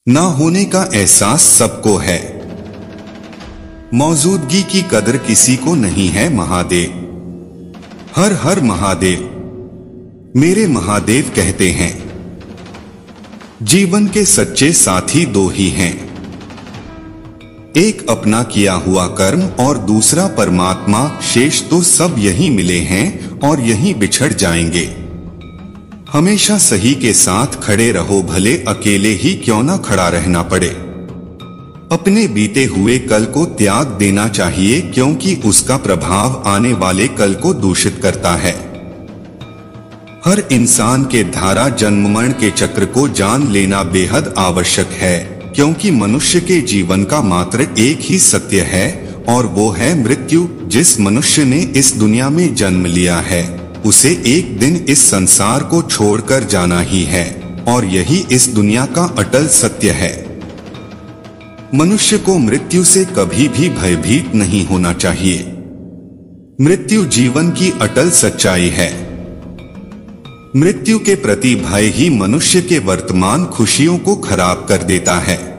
ना होने का एहसास सबको है, मौजूदगी की कदर किसी को नहीं है। महादेव हर हर महादेव, मेरे महादेव कहते हैं। जीवन के सच्चे साथी दो ही हैं, एक अपना किया हुआ कर्म और दूसरा परमात्मा। शेष तो सब यहीं मिले हैं और यहीं बिछड़ जाएंगे। हमेशा सही के साथ खड़े रहो, भले अकेले ही क्यों ना खड़ा रहना पड़े। अपने बीते हुए कल को त्याग देना चाहिए, क्योंकि उसका प्रभाव आने वाले कल को दूषित करता है। हर इंसान के धारा जन्म-मरण के चक्र को जान लेना बेहद आवश्यक है, क्योंकि मनुष्य के जीवन का मात्र एक ही सत्य है और वो है मृत्यु। जिस मनुष्य ने इस दुनिया में जन्म लिया है, उसे एक दिन इस संसार को छोड़कर जाना ही है और यही इस दुनिया का अटल सत्य है। मनुष्य को मृत्यु से कभी भी भयभीत नहीं होना चाहिए। मृत्यु जीवन की अटल सच्चाई है। मृत्यु के प्रति भय ही मनुष्य के वर्तमान खुशियों को खराब कर देता है।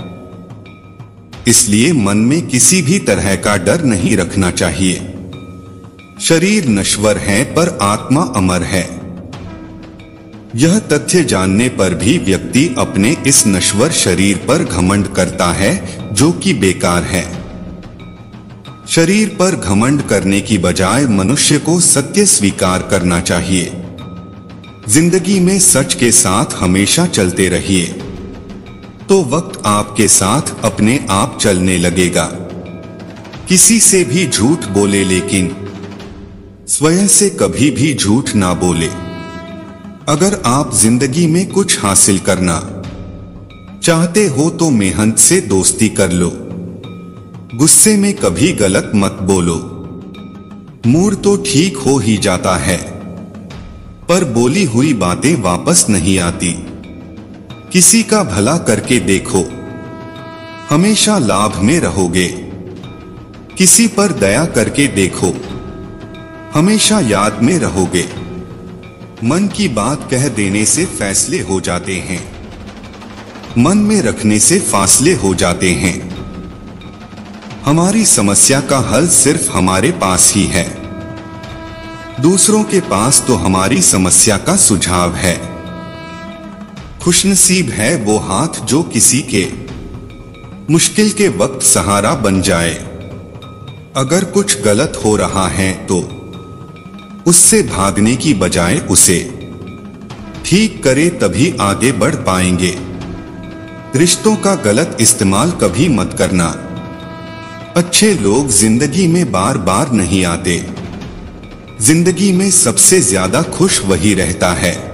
इसलिए मन में किसी भी तरह का डर नहीं रखना चाहिए। शरीर नश्वर है पर आत्मा अमर है। यह तथ्य जानने पर भी व्यक्ति अपने इस नश्वर शरीर पर घमंड करता है, जो कि बेकार है। शरीर पर घमंड करने की बजाय मनुष्य को सत्य स्वीकार करना चाहिए। जिंदगी में सच के साथ हमेशा चलते रहिए, तो वक्त आपके साथ अपने आप चलने लगेगा। किसी से भी झूठ बोले, लेकिन स्वयं से कभी भी झूठ ना बोले। अगर आप जिंदगी में कुछ हासिल करना चाहते हो तो मेहनत से दोस्ती कर लो। गुस्से में कभी गलत मत बोलो। मूड तो ठीक हो ही जाता है, पर बोली हुई बातें वापस नहीं आती। किसी का भला करके देखो, हमेशा लाभ में रहोगे। किसी पर दया करके देखो, हमेशा याद में रहोगे। मन की बात कह देने से फैसले हो जाते हैं, मन में रखने से फासले हो जाते हैं। हमारी समस्या का हल सिर्फ हमारे पास ही है। दूसरों के पास तो हमारी समस्या का सुझाव है। खुशनसीब है वो हाथ जो किसी के मुश्किल के वक्त सहारा बन जाए। अगर कुछ गलत हो रहा है तो उससे भागने की बजाय उसे ठीक करे, तभी आगे बढ़ पाएंगे। रिश्तों का गलत इस्तेमाल कभी मत करना। अच्छे लोग जिंदगी में बार बार नहीं आते। जिंदगी में सबसे ज्यादा खुश वही रहता है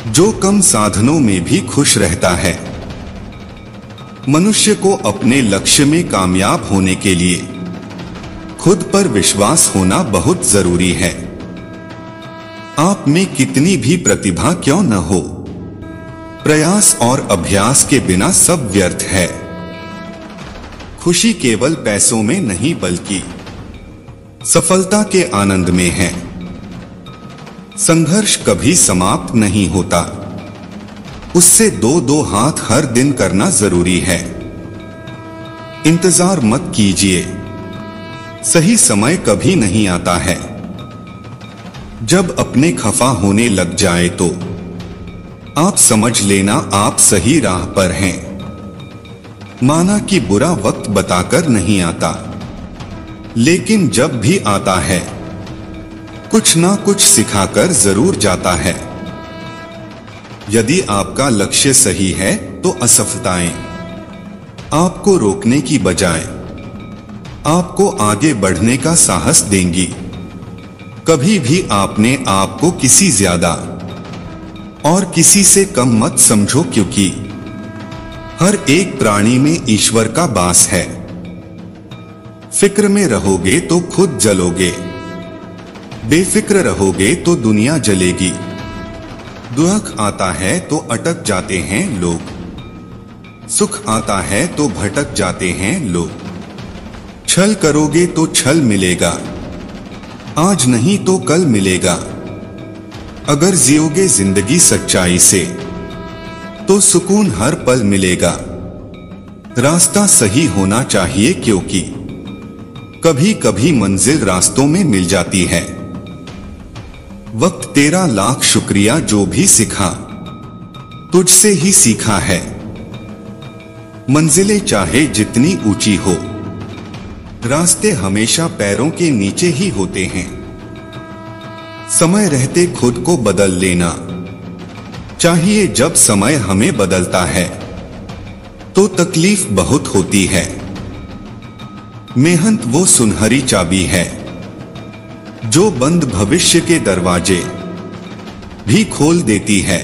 जो कम साधनों में भी खुश रहता है। मनुष्य को अपने लक्ष्य में कामयाब होने के लिए खुद पर विश्वास होना बहुत जरूरी है। आप में कितनी भी प्रतिभा क्यों न हो, प्रयास और अभ्यास के बिना सब व्यर्थ है। खुशी केवल पैसों में नहीं, बल्कि सफलता के आनंद में है। संघर्ष कभी समाप्त नहीं होता, उससे दो हाथ हर दिन करना जरूरी है। इंतजार मत कीजिए, सही समय कभी नहीं आता है। जब अपने खफा होने लग जाए तो आप समझ लेना आप सही राह पर हैं। माना कि बुरा वक्त बताकर नहीं आता, लेकिन जब भी आता है कुछ ना कुछ सिखाकर जरूर जाता है। यदि आपका लक्ष्य सही है तो असफलताएं आपको रोकने की बजाय आपको आगे बढ़ने का साहस देंगी। कभी भी आपने आपको किसी ज्यादा और किसी से कम मत समझो, क्योंकि हर एक प्राणी में ईश्वर का वास है। फिक्र में रहोगे तो खुद जलोगे, बेफिक्र रहोगे तो दुनिया जलेगी। दुख आता है तो अटक जाते हैं लोग, सुख आता है तो भटक जाते हैं लोग। छल करोगे तो छल मिलेगा, आज नहीं तो कल मिलेगा। अगर जियोगे जिंदगी सच्चाई से तो सुकून हर पल मिलेगा। रास्ता सही होना चाहिए, क्योंकि कभी कभी मंजिल रास्तों में मिल जाती है। वक्त तेरा लाख शुक्रिया, जो भी सिखा तुझसे ही सीखा है। मंजिलें चाहे जितनी ऊंची हो, रास्ते हमेशा पैरों के नीचे ही होते हैं। समय रहते खुद को बदल लेना चाहिए। जब समय हमें बदलता है तो तकलीफ बहुत होती है। मेहनत वो सुनहरी चाबी है जो बंद भविष्य के दरवाजे भी खोल देती है।